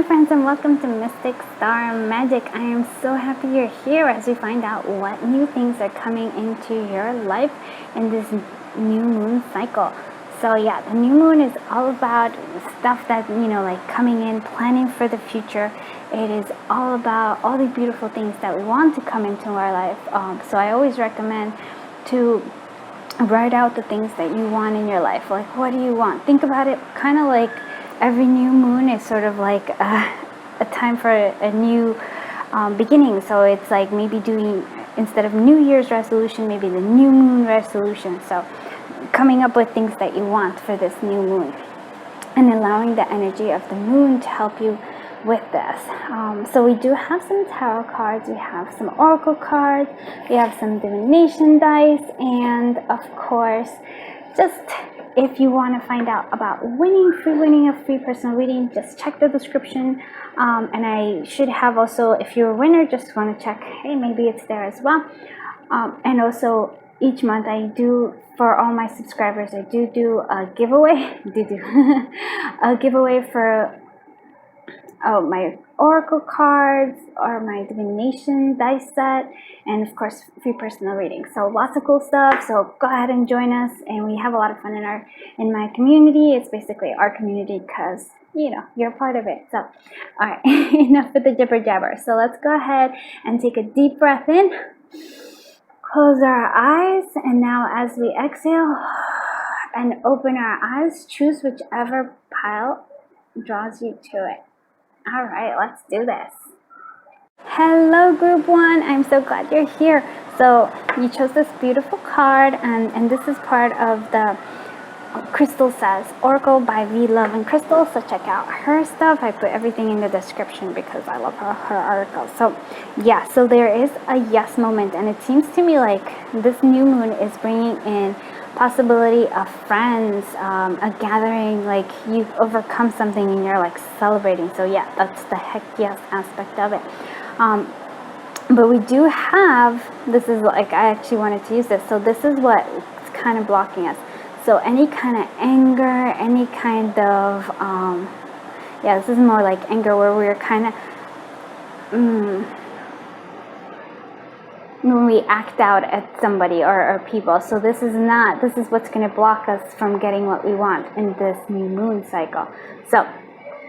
friends, and welcome to Mystic Star Magic. I am so happy you're here as we find out what new things are coming into your life in this new moon cycle. So yeah, the new moon is all about stuff that, like coming in, planning for the future. It is all about all the beautiful things that we want to come into our life. So I always recommend to write out the things that you want in your life. Like, what do you want? Think about it kind of like every new moon is sort of like a time for a new beginning. So it's like maybe doing, instead of New Year's resolution, maybe the new moon resolution. So coming up with things that you want for this new moon and allowing the energy of the moon to help you with this. So we do have some tarot cards, we have some oracle cards, we have some divination dice, and of course, just if you want to find out about winning a free personal reading, just check the description. And I should have also, if you're a winner, just want to check, hey, maybe it's there as well. And also each month I do, for all my subscribers, I do a giveaway. A giveaway for my oracle cards or my divination dice set, and of course free personal readings. So lots of cool stuff. So go ahead and join us, and we have a lot of fun in my community. It's basically our community because you're part of it. So all right, enough with the jibber jabber. So let's go ahead and take a deep breath in, close our eyes, and now as we exhale and open our eyes, choose whichever pile draws you to it. All right, let's do this. Hello, group one. I'm so glad you're here. So you chose this beautiful card, and this is part of the Crystal Says Oracle by V Love and Crystal. So check out her stuff. I put everything in the description because I love her articles. So yeah, so there is a yes moment, and it seems to me like this new moon is bringing in possibility of friends, a gathering, like you've overcome something and you're like celebrating. So yeah, that's the heck yes aspect of it. But we do have, this is like, I actually wanted to use this. So this is what's kind of blocking us. So any kind of anger, any kind of, yeah, this is more like anger where we're kind of, when we act out at somebody or people. So this is what's going to block us from getting what we want in this new moon cycle. So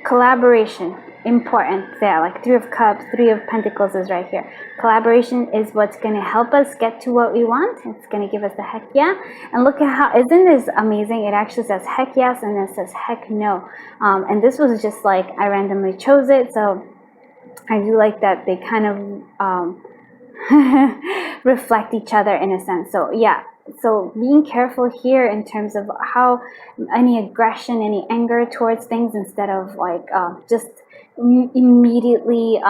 collaboration, important there, like Three of Cups, Three of Pentacles is right here. Collaboration is what's going to help us get to what we want. It's going to give us the heck yeah. And look at how, isn't this amazing? It actually says heck yes, and it says heck no. And this was just like, I randomly chose it. So I do like that they kind of, reflect each other in a sense. So yeah, so being careful here in terms of how any aggression, any anger towards things, instead of like just immediately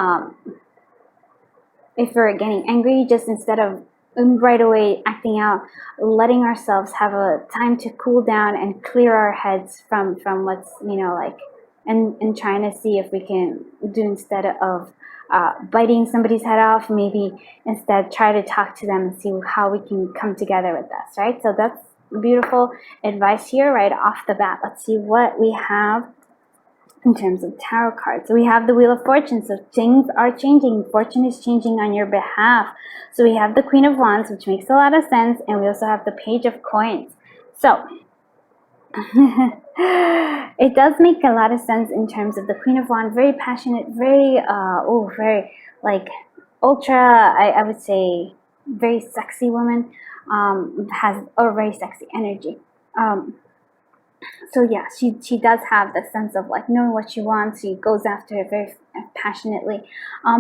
if we're getting angry, just instead of right away acting out, letting ourselves have a time to cool down and clear our heads from what's like, and trying to see if we can do, instead of biting somebody's head off, maybe instead try to talk to them and see how we can come together with this, right? So that's beautiful advice here right off the bat. Let's see what we have in terms of tarot cards. So we have the Wheel of Fortune. So things are changing. Fortune is changing on your behalf. So we have the Queen of Wands, which makes a lot of sense, and we also have the Page of Coins. So it does make a lot of sense in terms of the Queen of Wands, very passionate, very very like ultra, I would say very sexy woman, has a very sexy energy. So yeah, she does have the sense of like knowing what she wants. She goes after it very passionately,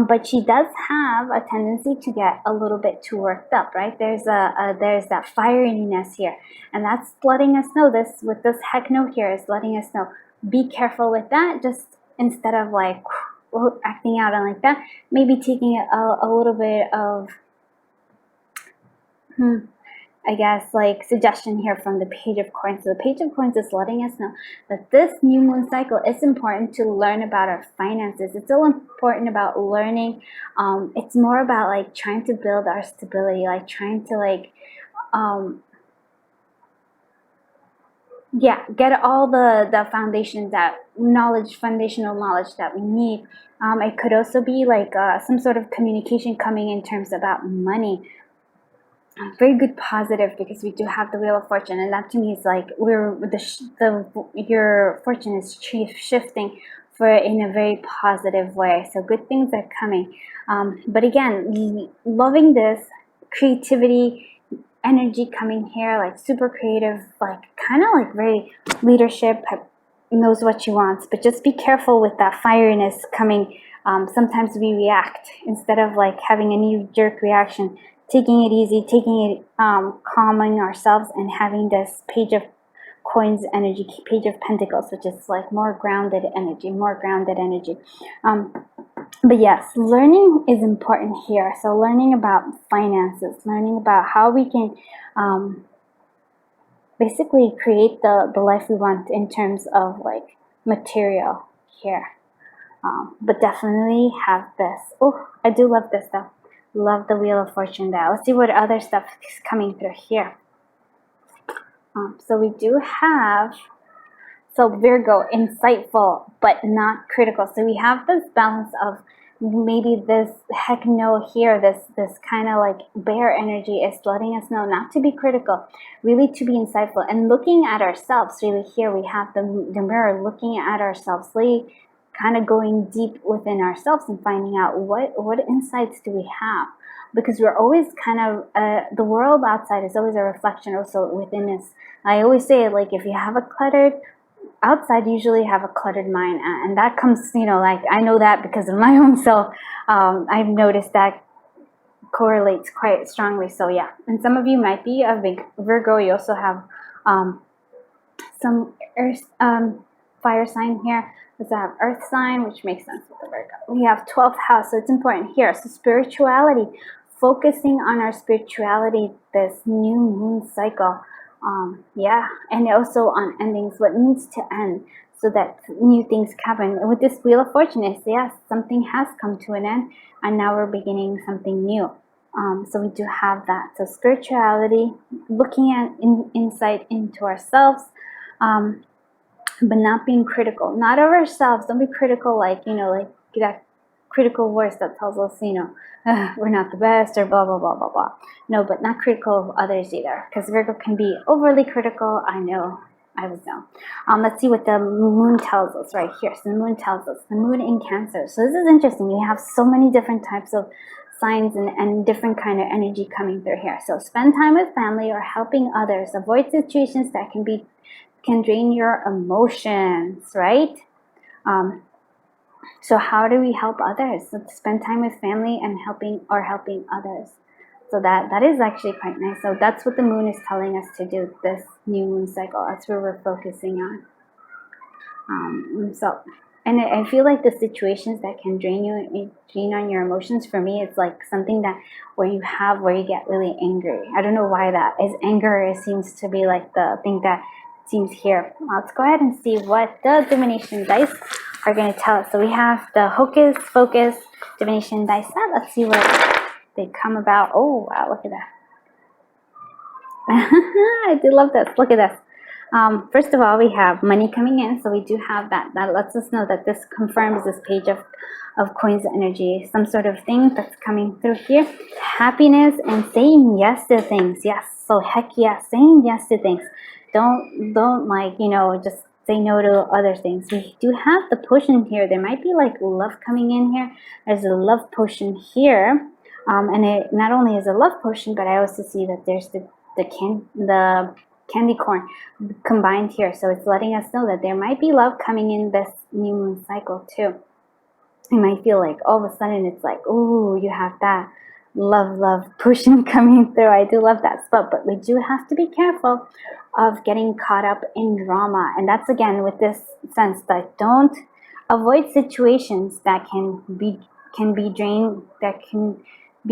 but she does have a tendency to get a little bit too worked up, right? There's that fieriness here, and that's letting us know, this with this heck no here is letting us know, be careful with that. Just instead of like acting out and like that, maybe taking it a little bit of I guess like suggestion here from the Page of Coins. So the Page of Coins is letting us know that this new moon cycle, it's important to learn about our finances. It's so important about learning. It's more about like trying to build our stability, like trying to like yeah, get all the foundations that foundational knowledge that we need. It could also be like some sort of communication coming in terms about money. Very good positive, because we do have the wheel of fortune, and that to me is like your fortune is shifting for in a very positive way. So good things are coming. But again, loving this creativity energy coming here, like super creative, like kind of like very leadership, knows what she wants. But just be careful with that fieriness coming. Sometimes we react instead of like having a knee-jerk reaction, taking it easy, taking it calming ourselves, and having this page of coins energy, page of pentacles, which is like more grounded energy. But yes, learning is important here. So learning about finances, learning about how we can basically create the life we want in terms of like material here. But definitely have this. Oh, I do love this stuff. Love the Wheel of Fortune there. Let's see what other stuff is coming through here. So we do have, so Virgo, insightful but not critical. So we have this balance of maybe this heck no here, this kind of like bear energy is letting us know not to be critical, really to be insightful and looking at ourselves. Really here we have the mirror, looking at ourselves, really kind of going deep within ourselves and finding out what insights do we have, because we're always kind of the world outside is always a reflection also within us. I always say, like, if you have a cluttered outside, usually have a cluttered mind, and that comes, like, I know that because of my own self. I've noticed that correlates quite strongly. So yeah, and some of you might be a big Virgo. You also have some earth fire sign here. Let's have earth sign, which makes sense with the Virgo. We have 12th house, so it's important here. So spirituality, focusing on our spirituality this new moon cycle. Yeah, and also on endings, what needs to end, so that new things happen. And with this Wheel of Fortune, is yes, something has come to an end, and now we're beginning something new. So we do have that. So spirituality, looking at insight into ourselves, but not being critical, not of ourselves. Don't be critical, like like that critical voice that tells us, we're not the best or blah blah blah blah blah. No, but not critical of others either, because Virgo can be overly critical. I know. I would know. Let's see what the moon tells us right here. So the moon tells us, the moon in Cancer. So this is interesting. We have so many different types of signs and different kind of energy coming through here. So spend time with family or helping others. Avoid situations that can drain your emotions, right? So how do we help others? So spend time with family and helping others. So that is actually quite nice. So that's what the moon is telling us to do this new moon cycle. That's where we're focusing on. And I feel like the situations that can drain on your emotions, for me, it's like something that where you get really angry. I don't know why that is. Anger, it seems to be like the thing that seems here. Let's go ahead and see what the divination dice are going to tell us. So we have the Hocus Pocus divination dice set. Let's see what they come about. Oh wow, look at that. I do love this. Look at this. First of all, we have money coming in, so we do have that. That lets us know that this confirms this page of coins energy, some sort of thing that's coming through here. Happiness and saying yes to things. Yes, so heck yes, saying yes to things. Don't like, just say no to other things. We do have the potion here. There might be like love coming in here. There's a love potion here. And it not only is a love potion, but I also see that there's the candy corn combined here. So it's letting us know that there might be love coming in this new moon cycle too. You might feel like all of a sudden it's like, ooh, you have that love potion coming through. I do love that spot, but we do have to be careful of getting caught up in drama. And that's again with this sense that don't avoid situations that can be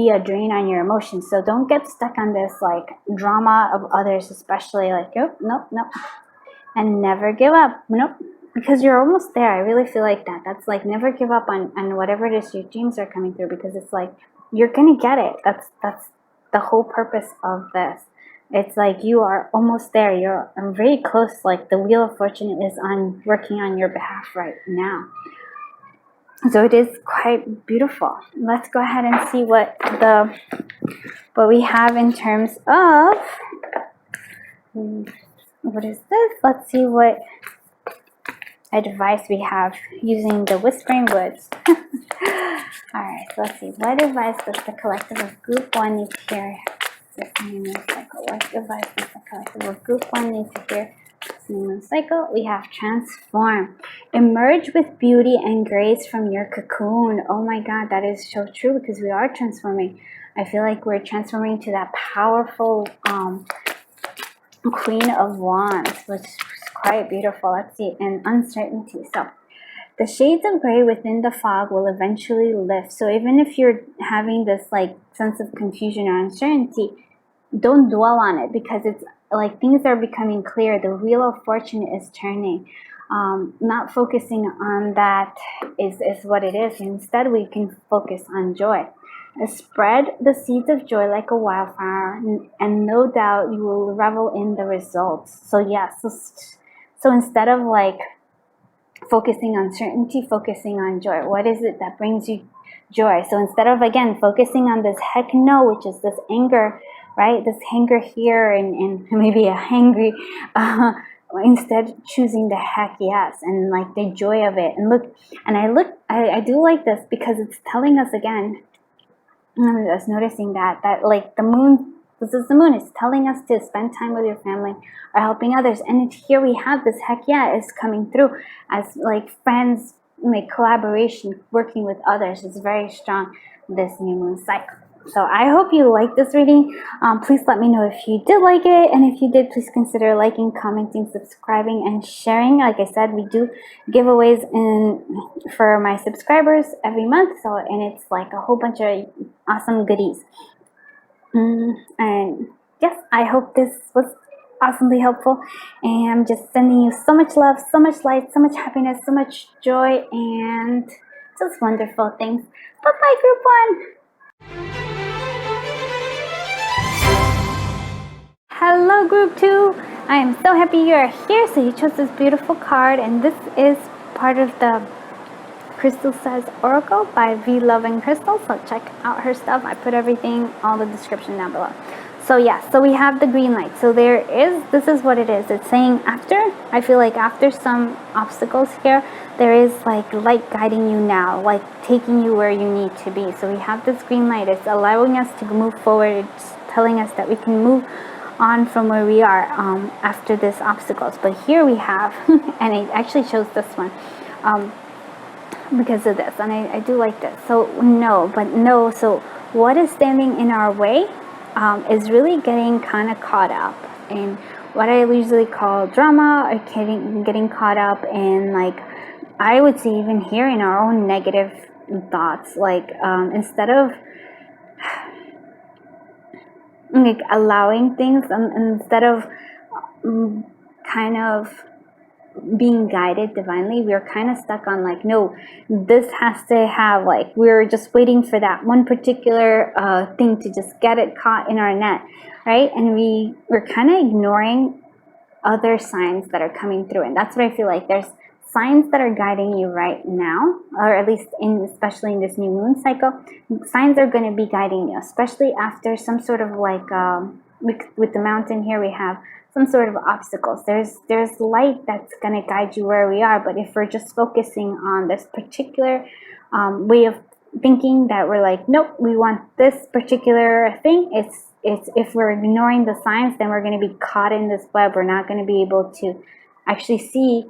a drain on your emotions. So don't get stuck on this like drama of others, especially like, oh, nope, and never give up. Nope, because you're almost there. I really feel like that's like never give up on whatever it is your dreams are coming through, because it's like you're gonna get it. That's the whole purpose of this. It's like you are almost there. You're very close. Like the Wheel of Fortune is working on your behalf right now. So it is quite beautiful. Let's go ahead and see what we have in terms of, what is this? Let's see what advice we have using the Whispering Woods. Alright, so let's see. What advice does the collective of Group 1 need to hear this new moon cycle? What advice does the collective of Group 1 need to hear this new moon cycle? We have transform. Emerge with beauty and grace from your cocoon. Oh my god, that is so true, because we are transforming. I feel like we're transforming to that powerful Queen of Wands, which is quite beautiful. Let's see. And uncertainty. So the shades of gray within the fog will eventually lift. So even if you're having this like sense of confusion or uncertainty, don't dwell on it, because it's like things are becoming clear. The Wheel of Fortune is turning. Not focusing on that is what it is. Instead, we can focus on joy. Spread the seeds of joy like a wildfire, and no doubt you will revel in the results. So yeah, so instead of like focusing on certainty, focusing on joy. What is it that brings you joy? So instead of, again, focusing on this heck no, which is this anger, right? This anger here and maybe a hangry, instead choosing the heck yes and like the joy of it. And look, and I do like this because it's telling us again, I'm just noticing that like the moon, this is the moon, it's telling us to spend time with your family or helping others. And here we have this heck yeah is coming through as like friends, like collaboration, working with others is very strong this new moon cycle. So I hope you like this reading. Please let me know if you did like it, and if you did, please consider liking, commenting, subscribing, and sharing. Like I said, we do giveaways for my subscribers every month, so and it's like a whole bunch of awesome goodies. And yes, I hope this was awesomely helpful, and I'm just sending you so much love, so much light, so much happiness, so much joy, and just wonderful things. Bye bye, Group 1. Hello Group 2, I am so happy you are here. So you chose this beautiful card, and this is part of the Crystal Says Oracle by V Loving Crystal. So check out her stuff. I put everything, all the description down below. So yeah, so we have the green light. So this is what it is. It's saying I feel like after some obstacles here, there is like light guiding you now, like taking you where you need to be. So we have this green light. It's allowing us to move forward. It's telling us that we can move on from where we are after this obstacles. But here we have, and I actually chose this one because of this, and I do like this. So so what is standing in our way is really getting kind of caught up in what I usually call drama, or getting caught up in, like, I would say even here in our own negative thoughts, like instead of like allowing things, instead of kind of being guided divinely, we're kind of stuck on like, no, this has to have, like, we're just waiting for that one particular thing to just get it caught in our net, right? And we're kind of ignoring other signs that are coming through. And that's what I feel like. There's signs that are guiding you right now, or at least especially in this new moon cycle. Signs are going to be guiding you, especially after some sort of like with the mountain here, we have some sort of obstacles. There's light that's going to guide you where we are. But if we're just focusing on this particular way of thinking, that we're like, nope, we want this particular thing, it's if we're ignoring the signs, then we're going to be caught in this web. We're not going to be able to actually see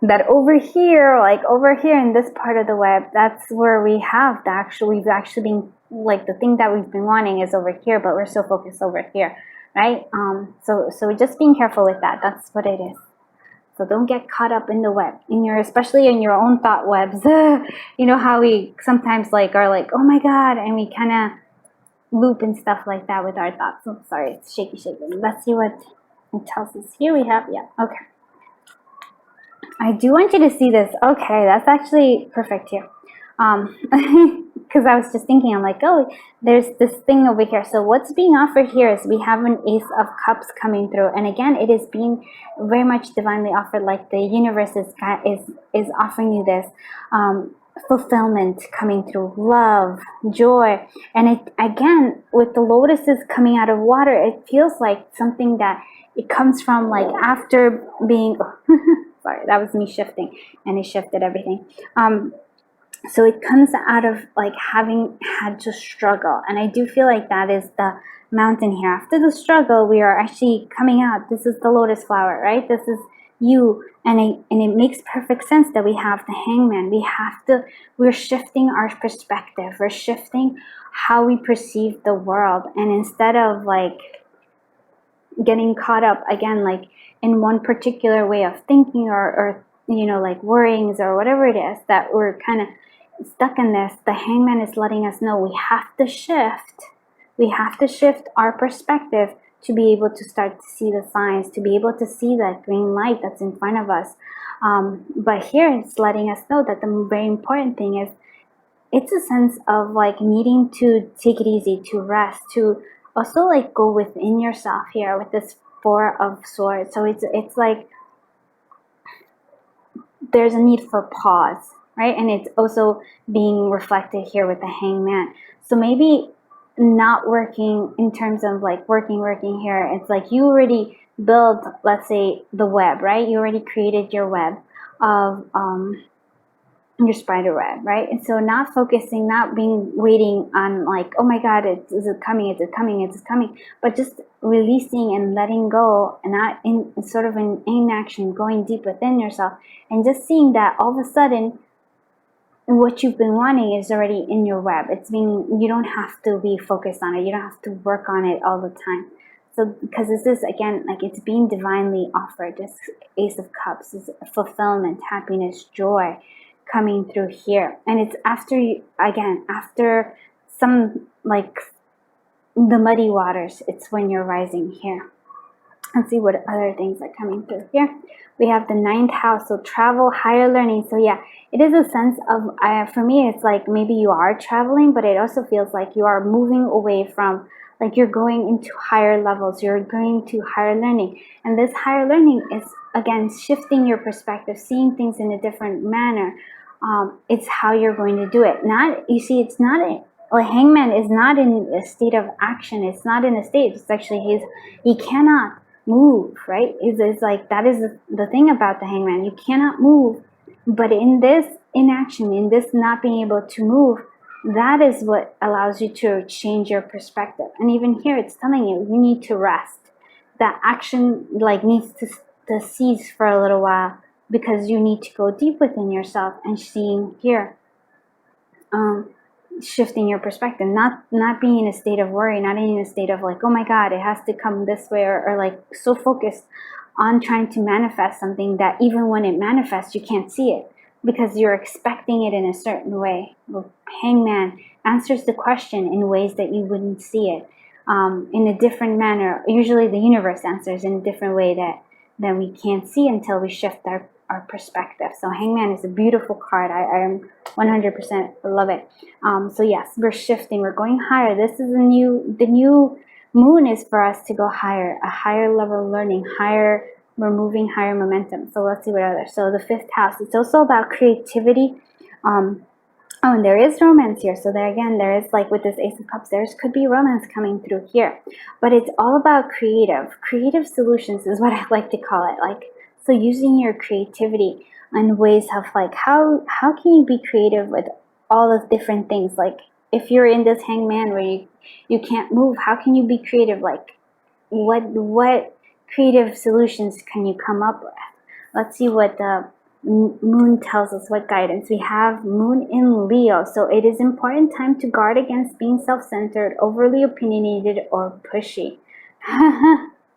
that over here in this part of the web, that's where we've actually been, like, the thing that we've been wanting is over here, but we're so focused over here, right? So just being careful with that. That's what it is. So don't get caught up in the web, especially in your own thought webs. You know how we sometimes are like, oh my God, and we kind of loop and stuff like that with our thoughts. Oh, sorry, it's shaky. Let's see what it tells us. Here we have, yeah, okay. I do want you to see this. Okay, that's actually perfect here. because I was just thinking, I'm like, oh, there's this thing over here. So what's being offered here is we have an Ace of Cups coming through, and again, it is being very much divinely offered. Like the universe is offering you this fulfillment coming through, love, joy, and it again with the lotuses coming out of water, it feels like something that it comes from like after being. Sorry, that was me shifting, and it shifted everything. So it comes out of like having had to struggle, and I do feel like that is the mountain here. After the struggle, we are actually coming out. This is the lotus flower, right? This is you, and it makes perfect sense that we have the Hangman. We're shifting our perspective. We're shifting how we perceive the world, and instead of like getting caught up again like in one particular way of thinking or like worryings or whatever it is that we're kind of stuck in this, the Hangman is letting us know we have to shift our perspective to be able to start to see the signs, to be able to see that green light that's in front of us. But here it's letting us know that the very important thing is it's a sense of like needing to take it easy, to rest, to also like go within yourself here with this Four of Swords. So it's like there's a need for pause, right? And it's also being reflected here with the Hangman. So maybe not working in terms of like working here. It's like you already built, let's say, the web, right? You already created your web of your spider web, right? And so not focusing, not being waiting on like, oh my God, is it coming, but just releasing and letting go, and not in sort of in inaction, going deep within yourself, and just seeing that all of a sudden what you've been wanting is already in your web. You don't have to be focused on it. You don't have to work on it all the time. So because this is again like it's being divinely offered. This Ace of Cups is fulfillment, happiness, joy coming through here, and it's after some like the muddy waters, it's when you're rising here. Let's see what other things are coming through here. We have the 9th house, so travel, higher learning. So yeah, it is a sense of for me it's like maybe you are traveling, but it also feels like you are moving away from, like you're going into higher levels, you're going to higher learning, and this higher learning is again shifting your perspective, seeing things in a different manner. It's how you're going to do it. It's not Hangman is not in a state of action. It's not in a state. It's actually he cannot move, right? It's like that is the thing about the Hangman. You cannot move, but in this inaction, in this not being able to move, that is what allows you to change your perspective. And even here, it's telling you need to rest. That action like needs to cease for a little while, because you need to go deep within yourself and seeing here, shifting your perspective, not being in a state of worry, not in a state of like, oh my God, it has to come this way, or like so focused on trying to manifest something that even when it manifests, you can't see it because you're expecting it in a certain way. Well, Hangman answers the question in ways that you wouldn't see it, in a different manner. Usually the universe answers in a different way that we can't see until we shift our perspective. So Hangman is a beautiful card. I am 100% love it. So yes, we're shifting, we're going higher. This is the new moon is for us to go higher, a higher level of learning, higher, we're moving higher momentum. So let's see what other. So the 5th house, it's also about creativity. Oh, and there is romance here. So there is like with this Ace of Cups, could be romance coming through here. But it's all about creative solutions is what I like to call it. Like, so using your creativity and ways of like, how can you be creative with all the different things? Like if you're in this Hangman where you can't move, how can you be creative? Like what creative solutions can you come up with? Let's see what the moon tells us, what guidance. We have moon in Leo, so it is important time to guard against being self-centered, overly opinionated, or pushy.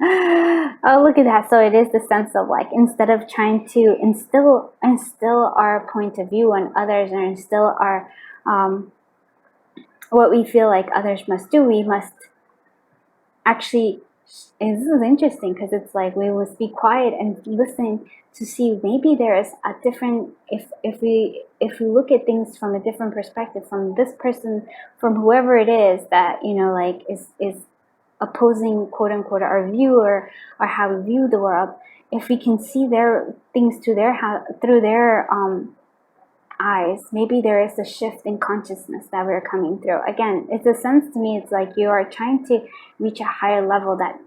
Oh, look at that. So it is the sense of like, instead of trying to instill our point of view on others, or instill our what we feel like others must do, we must actually this is interesting because it's like we must be quiet and listen to see maybe there's a different, if we look at things from a different perspective, from this person, from whoever it is that, you know, like is opposing, quote unquote, our view or how we view the world, if we can see their things through their eyes, maybe there is a shift in consciousness that we're coming through. Again, it's a sense to me, it's like you are trying to reach a higher level. That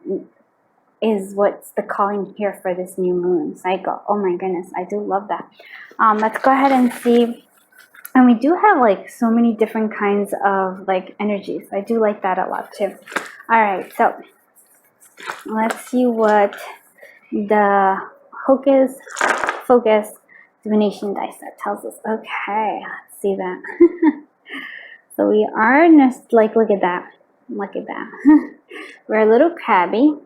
is what's the calling here for this new moon cycle. Oh my goodness, I do love that. Let's go ahead and see. And we do have like so many different kinds of like energies. I do like that a lot too. All right, so let's see what the Hocus Focus divination dice that tells us. Okay, let's see that. So we are just like, look at that. We're a little crabby,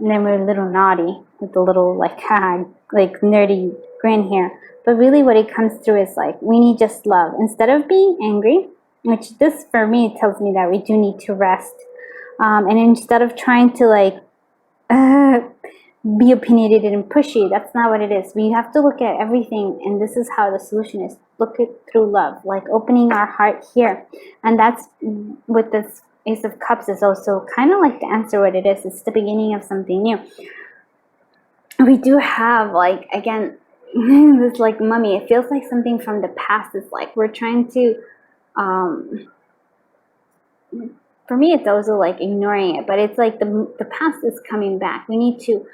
and then we're a little naughty with a little like nerdy grin here. But really what it comes through is like, we need just love. Instead of being angry, which this for me tells me that we do need to rest. And instead of trying to like be opinionated and pushy, that's not what it is. We have to look at everything, and this is how the solution is. Look it through love, like opening our heart here. And that's with this Ace of Cups is also kind of like the answer what it is. It's the beginning of something new. We do have like, again, this like mummy, it feels like something from the past. It's like we're trying to for me it's also like ignoring it, but it's like the past is coming back. We need to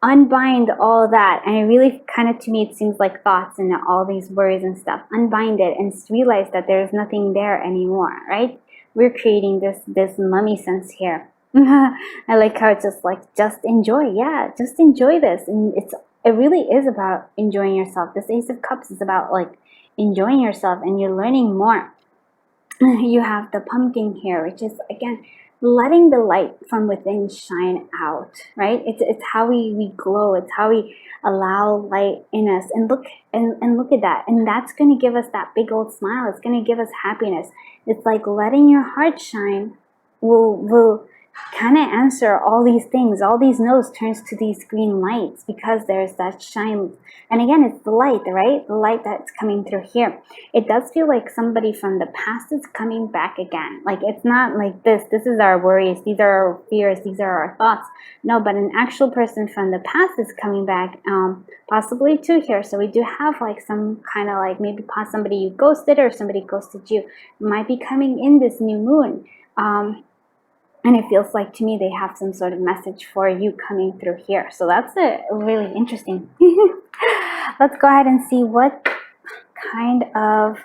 unbind all that, and it really kind of, to me, it seems like thoughts and all these worries and stuff. Unbind it and realize that there's nothing there anymore, right? We're creating this mummy sense here. I like how it's just like, just enjoy. Yeah, just enjoy this. And it really is about enjoying yourself. This Ace of Cups is about like enjoying yourself, and you're learning more. You have the pumpkin here, which is again letting the light from within shine out, right? It's how we glow. It's how we allow light in us, and look at that. And that's going to give us that big old smile. It's going to give us happiness. It's like letting your heart shine will kind of answer all these things. All these no's turns to these green lights because there's that shine. And again, it's the light, right? The light that's coming through here. It does feel like somebody from the past is coming back again. Like, it's not like this is our worries, these are our fears, these are our thoughts. No, but an actual person from the past is coming back, possibly too here. So we do have like some kind of like maybe somebody you ghosted or somebody ghosted you might be coming in this new moon. And it feels like, to me, they have some sort of message for you coming through here. So that's really interesting. Let's go ahead and see what kind of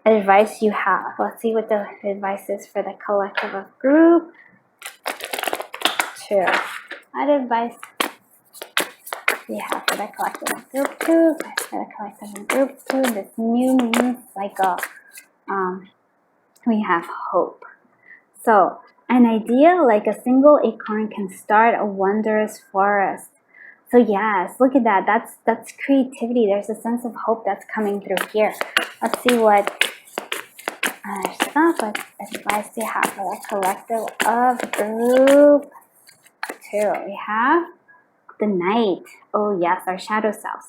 advice you have. Let's see what the advice is for the collective of group 2. What advice we have for the collective of group 2? For the collective of group 2, this new moon cycle. We have hope. So, an idea like a single acorn can start a wondrous forest. So yes, look at that. That's creativity. There's a sense of hope that's coming through here. Let's see what advice you have for the collective of group 2. We have the night. Oh yes, our shadow selves.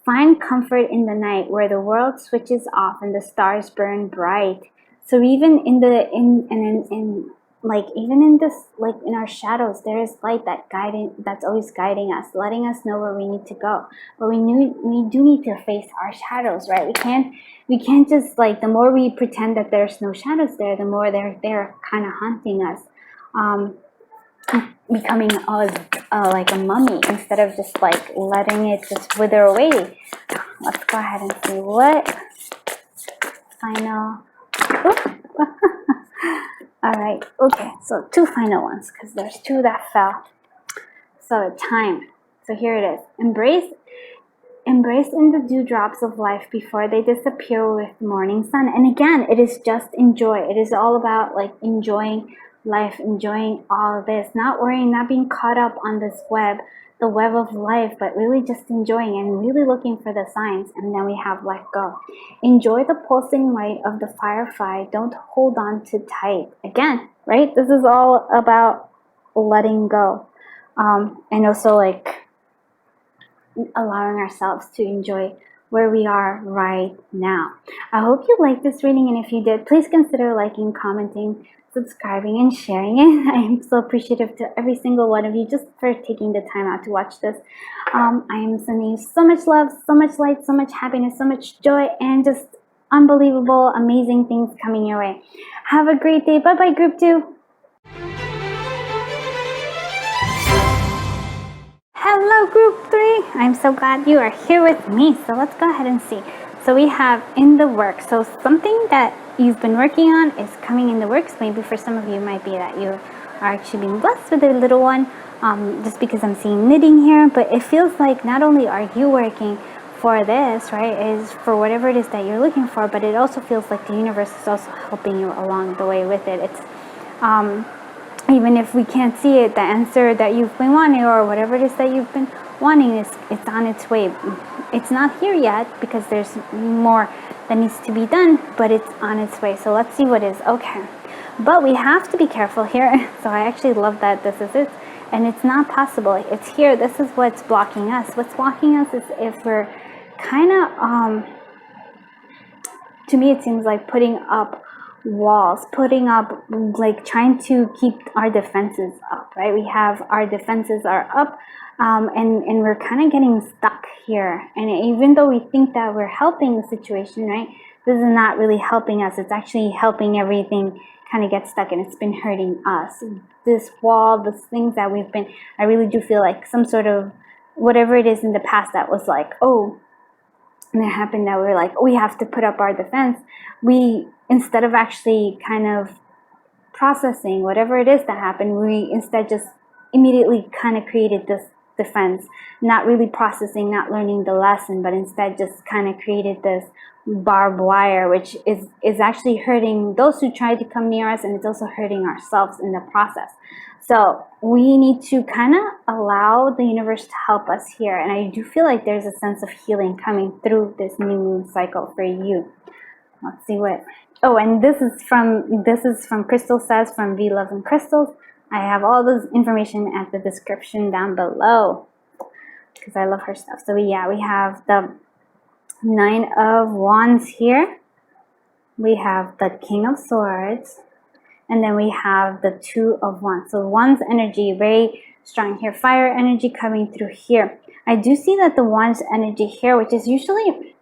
Find comfort in the night where the world switches off and the stars burn bright. So even in this, like in our shadows, there is light that's always guiding us, letting us know where we need to go. But we do need to face our shadows, right? We can't just like, the more we pretend that there's no shadows there, the more they're kind of haunting us, becoming like a mummy instead of just like letting it just wither away. Let's go ahead and see what final. All right, okay, so 2 final ones because there's 2 that fell. So time. So here it is. Embrace in the dewdrops of life before they disappear with the morning sun. And again, it is just enjoy. It is all about like enjoying life, enjoying all of this, not worrying, not being caught up on this the web of life, but really just enjoying and really looking for the signs. And then we have let go. Enjoy the pulsing light of the firefly. Don't hold on too tight. Again, right? This is all about letting go. and also like allowing ourselves to enjoy where we are right now. I hope you liked this reading, and if you did, please consider liking, commenting, subscribing, and sharing it. I am so appreciative to every single one of you just for taking the time out to watch this. I am sending you so much love, so much light, so much happiness, so much joy, and just unbelievable, amazing things coming your way. Have a great day. Bye-bye, Group 2. Hello, Group 3. I'm so glad you are here with me. So let's go ahead and see. So we have in the works. So something that you've been working on is coming in the works. Maybe for some of you, it might be that you are actually being blessed with a little one, just because I'm seeing knitting here. But it feels like not only are you working for this, right, is for whatever it is that you're looking for, but it also feels like the universe is also helping you along the way with it. It's even if we can't see it, the answer that you've been wanting, or whatever it is that you've been wanting, it's on its way. It's not here yet because there's more that needs to be done, but it's on its way. So let's see what is. Okay, but we have to be careful here. So I actually love that this is it, and it's not possible. It's here. This is what's blocking us. What's blocking us is if we're kind of to me it seems like putting up walls, putting up, like trying to keep our defenses up, right? We have our defenses are up, and we're kind of getting stuck here. And even though we think that we're helping the situation, right, this is not really helping us. It's actually helping everything kind of get stuck, and it's been hurting us. This wall, these things that we've been, I really do feel like some sort of whatever it is in the past that was like, oh, and it happened that we were like, oh, we have to put up our defense. We, instead of actually kind of processing whatever it is that happened, we instead just immediately kind of created this defense, not really processing, not learning the lesson, but instead just kind of created this barbed wire, which is actually hurting those who try to come near us, and it's also hurting ourselves in the process. So we need to kind of allow the universe to help us here. And I do feel like there's a sense of healing coming through this new moon cycle for you. Let's see what, oh, and this is from Crystal Says from V Love and Crystals. I have all this information at the description down below because I love her stuff. So yeah, we have the 9 of Wands here. We have the King of Swords. And then we have the 2 of Wands. So Wands energy, very strong here. Fire energy coming through here. I do see that the Wands energy here, which is usually,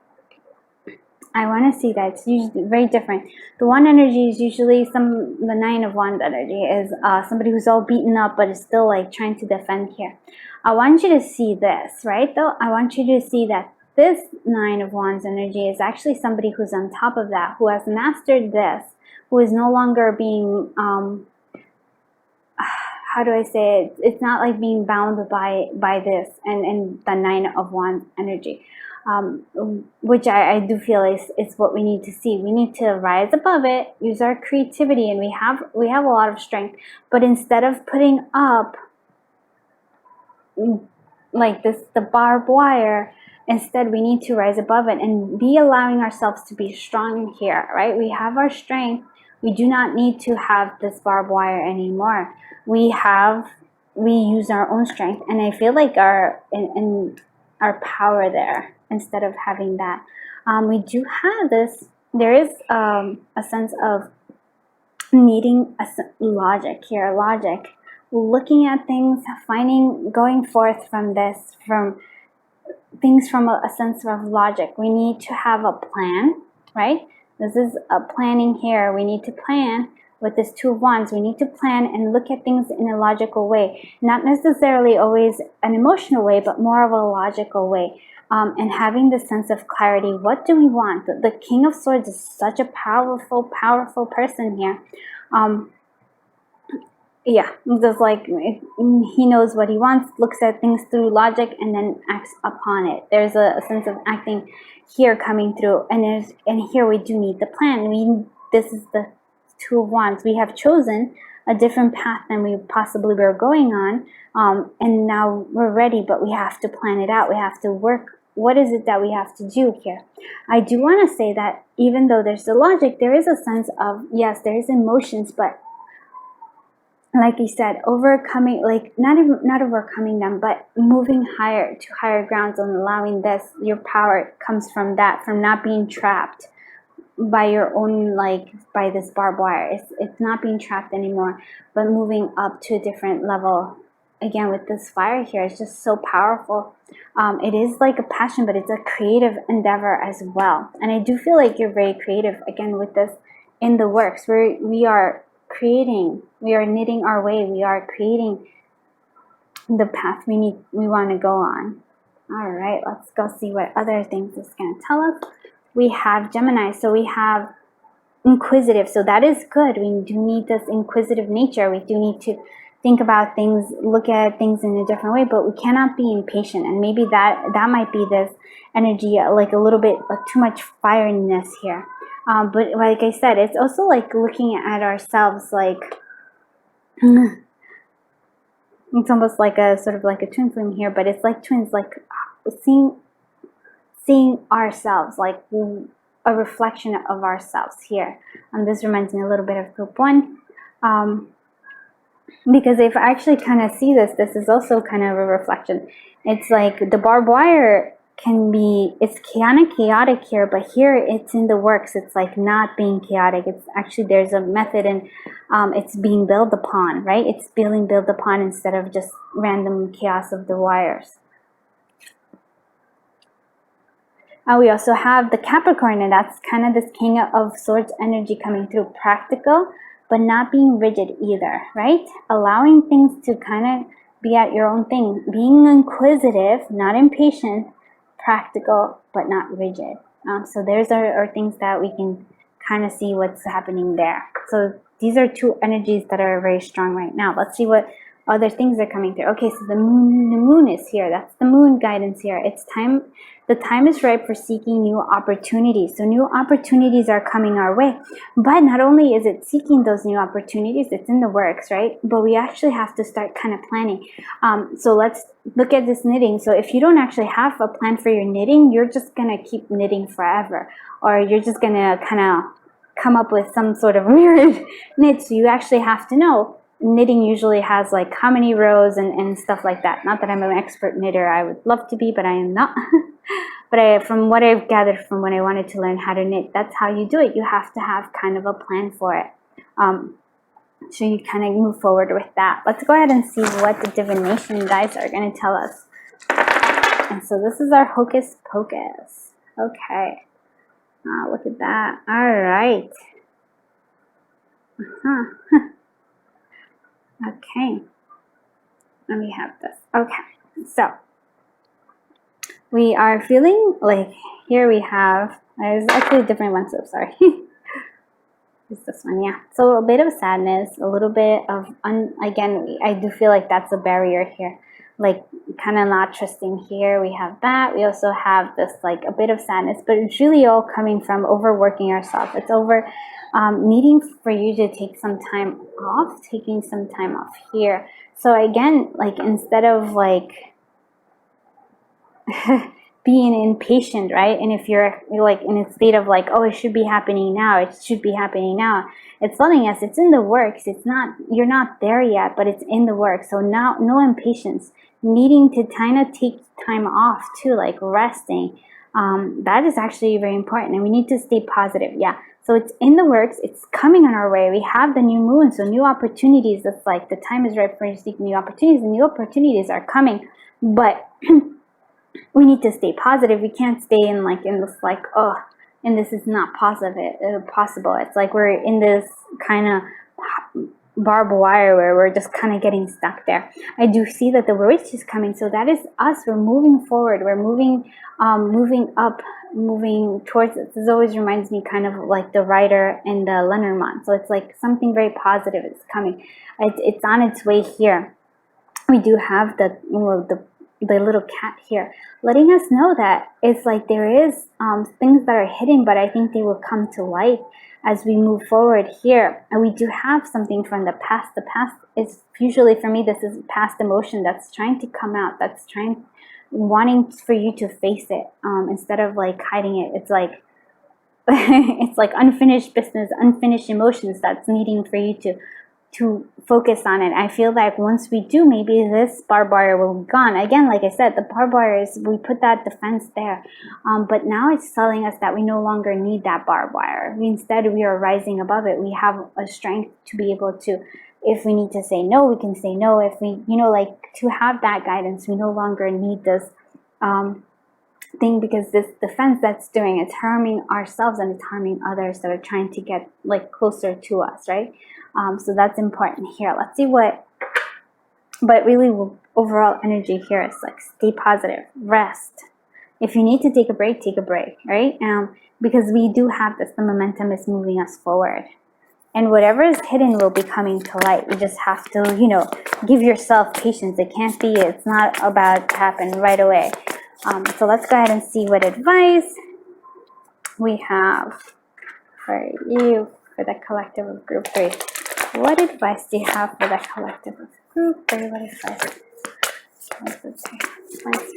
I want to see that it's usually very different. The Wand energy is usually the 9 of Wands energy is somebody who's all beaten up but is still like trying to defend here. I want you to see this, right? Though I want you to see that this 9 of Wands energy is actually somebody who's on top of that, who has mastered this, who is no longer being, how do I say it? It's not like being bound by this and the 9 of Wands energy, which I do feel is what we need to see. We need to rise above it, use our creativity, and we have a lot of strength. But instead of putting up like this, the barbed wire, instead we need to rise above it and be allowing ourselves to be strong here, right? We have our strength. We do not need to have this barbed wire anymore. We use our own strength, and I feel like our power there instead of having that. We do have this. There is a sense of needing logic here. Logic, looking at things, going forth from this, from things from a sense of logic. We need to have a plan, right? This is a planning here. We need to plan with this 2 of Wands. We need to plan and look at things in a logical way, not necessarily always an emotional way, but more of a logical way. And having this sense of clarity. What do we want? The King of Swords is such a powerful, powerful person here. Yeah, just like he knows what he wants, looks at things through logic, and then acts upon it. There's a sense of acting here coming through, and here we do need the plan. This is the 2 of Wands. We have chosen a different path than we possibly were going on, and now we're ready, but we have to plan it out. We have to work. What is it that we have to do here? I do want to say that even though there's the logic, there is a sense of, yes, there is emotions, but like you said, overcoming, like not overcoming them, but moving higher to higher grounds and allowing this, your power comes from that, from not being trapped by your own, like by this barbed wire. It's not being trapped anymore, but moving up to a different level. Again, with this fire here, it's just so powerful. It is like a passion, but it's a creative endeavor as well. And I do feel like you're very creative, again, with this in the works, where we are creating, we are knitting our way, we are creating the path we want to go on. All right, let's go see what other things it's going to tell us. We have Gemini, so we have inquisitive, so that is good. We do need this inquisitive nature. We do need to think about things, look at things in a different way, but we cannot be impatient. And maybe that might be this energy, like a little bit too much fieriness here. But like I said, it's also like looking at ourselves, like it's almost like a sort of like a twin flame here, but it's like twins, like seeing ourselves, like a reflection of ourselves here. And this reminds me a little bit of group 1. Because if I actually kind of see this is also kind of a reflection. It's like the barbed wire can be, it's kind of chaotic here, but here it's in the works. It's like not being chaotic. It's actually, there's a method, and it's being built upon, right? It's being built upon instead of just random chaos of the wires. We also have the Capricorn, and that's kind of this King of Swords energy coming through. Practical, but not being rigid either, right? Allowing things to kind of be at your own thing. Being inquisitive, not impatient. Practical, but not rigid. So there's are things that we can kind of see what's happening there. So these are 2 energies that are very strong right now. Let's see what other things are coming through. Okay, so the moon is here. That's the moon guidance here. It's time. The time is ripe for seeking new opportunities. So new opportunities are coming our way. But not only is it seeking those new opportunities, it's in the works, right? But we actually have to start kind of planning. So let's look at this knitting. So if you don't actually have a plan for your knitting, you're just going to keep knitting forever. Or you're just going to kind of come up with some sort of weird knit. So you actually have to know. Knitting usually has like how many rows and stuff like that. Not that I'm an expert knitter. I would love to be, but I am not. But from what I've gathered from when I wanted to learn how to knit, that's how you do it. You have to have kind of a plan for it. So you kind of move forward with that. Let's go ahead and see what the divination guys are going to tell us. And so this is our hocus pocus. Okay. Look at that. All right. Okay, let me have this. Okay, so we are feeling like here we have, there's actually a different one, so sorry. It's this one, yeah. So a bit of sadness, a little bit of, again, I do feel like that's a barrier here. Like kind of not trusting here. We have that. We also have this like a bit of sadness, but it's really all coming from overworking ourselves. It's over needing for you to take some time off, taking some time off here. So again, like instead of like being impatient, right? And if you're like in a state of like, oh, it should be happening now, it should be happening now. It's telling us it's in the works. It's not, you're not there yet, but it's in the works. So now, no impatience. Needing to kind of take time off too, like resting. That is actually very important, and we need to stay positive. Yeah. So it's in the works. It's coming on our way. We have the new moon, so new opportunities. It's like the time is right for seeking new opportunities, and new opportunities are coming. But we need to stay positive. We can't stay in this like, oh, and this is not possible. It's like we're in this kind of barbed wire where we're just kind of getting stuck there. I do see that the witch is coming, so that is us. We're moving forward. We're moving up, moving towards it. This always reminds me kind of like the Rider and the Lenormand. So it's like something very positive is coming. It's on its way here. We do have the little cat here, letting us know that it's like there is things that are hidden, but I think they will come to light as we move forward here. And we do have something from the past. The past is usually, for me, this is past emotion that's trying to come out, that's wanting for you to face it instead of like hiding it. It's like it's like unfinished business, unfinished emotions that's needing for you to focus on it. I feel like once we do, maybe this barbed wire will be gone. Again, like I said, the barbed wire is, we put that defense there. But now it's telling us that we no longer need that barbed wire. Instead, we are rising above it. We have a strength to be able to, if we need to say no, we can say no. If we, like, to have that guidance, we no longer need this thing, because this defense that's doing, it's harming ourselves and it's harming others that are trying to get like closer to us, right? So that's important here. Let's see what, but really overall energy here is like, stay positive, rest. If you need to take a break, right? Because we do have this, the momentum is moving us forward. And whatever is hidden will be coming to light. We just have to, give yourself patience. It's not about to happen right away. So let's go ahead and see what advice we have for you for the collective of group 3. What advice do you have for the collective of group 3? What advice? Advice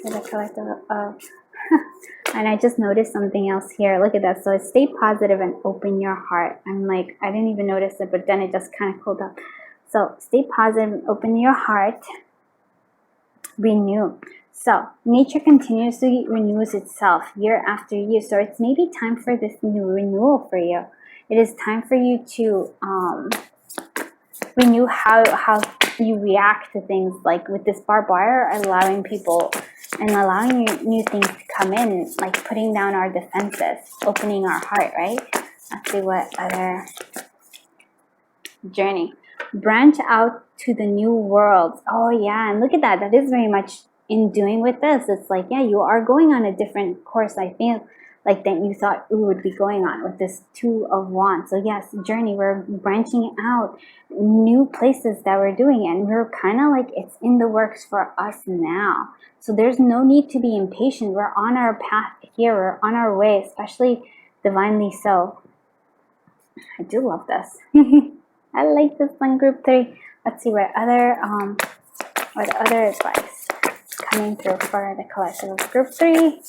for the collective of... And I just noticed something else here. Look at that. So it's stay positive and open your heart. I'm like, I didn't even notice it, but then it just kind of pulled up. So stay positive and open your heart. Renew. So nature continuously renews itself year after year. So it's maybe time for this new renewal for you. It is time for you to renew how you react to things, like with this barbed wire, allowing people and allowing new things to come in, like putting down our defenses, opening our heart, right? Let's see what other journey. Branch out to the new world. Oh yeah, and look at that. That is very much in doing with this. It's like, yeah, you are going on a different course, I feel like, that you thought you would be going on with this 2 of Wands. So yes, journey, we're branching out, new places that we're doing, and we're kind of like, it's in the works for us now. So there's no need to be impatient. We're on our path here, we're on our way, especially divinely so. I do love this. I like this one, group 3. Let's see what other advice coming through for the collective of group 3.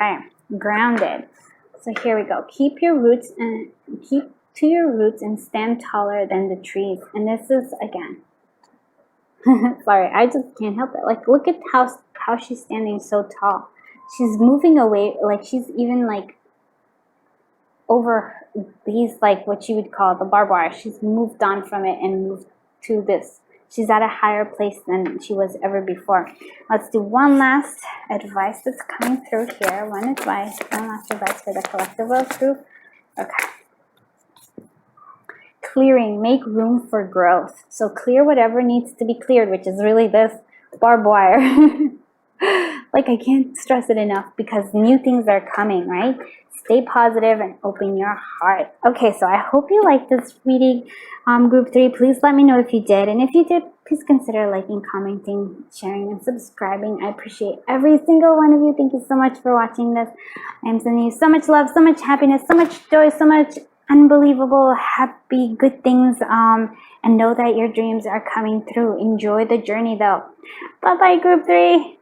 Okay, grounded. So here we go. Keep to your roots and stand taller than the trees. And this is, again, sorry, I just can't help it. Like, look at how she's standing so tall. She's moving away, like she's even like over these, like what you would call the barbed wire. She's moved on from it and moved to this. She's at a higher place than she was ever before. Let's do one last advice that's coming through here. One last advice for the collective of group. Okay. Clearing, make room for growth. So clear whatever needs to be cleared, which is really this barbed wire. Like, I can't stress it enough, because new things are coming, right? Stay positive and open your heart. Okay, so I hope you liked this reading, group 3. Please let me know if you did. And if you did, please consider liking, commenting, sharing, and subscribing. I appreciate every single one of you. Thank you so much for watching this. I'm sending you so much love, so much happiness, so much joy, so much unbelievable, happy, good things. And know that your dreams are coming through. Enjoy the journey, though. Bye-bye, group 3.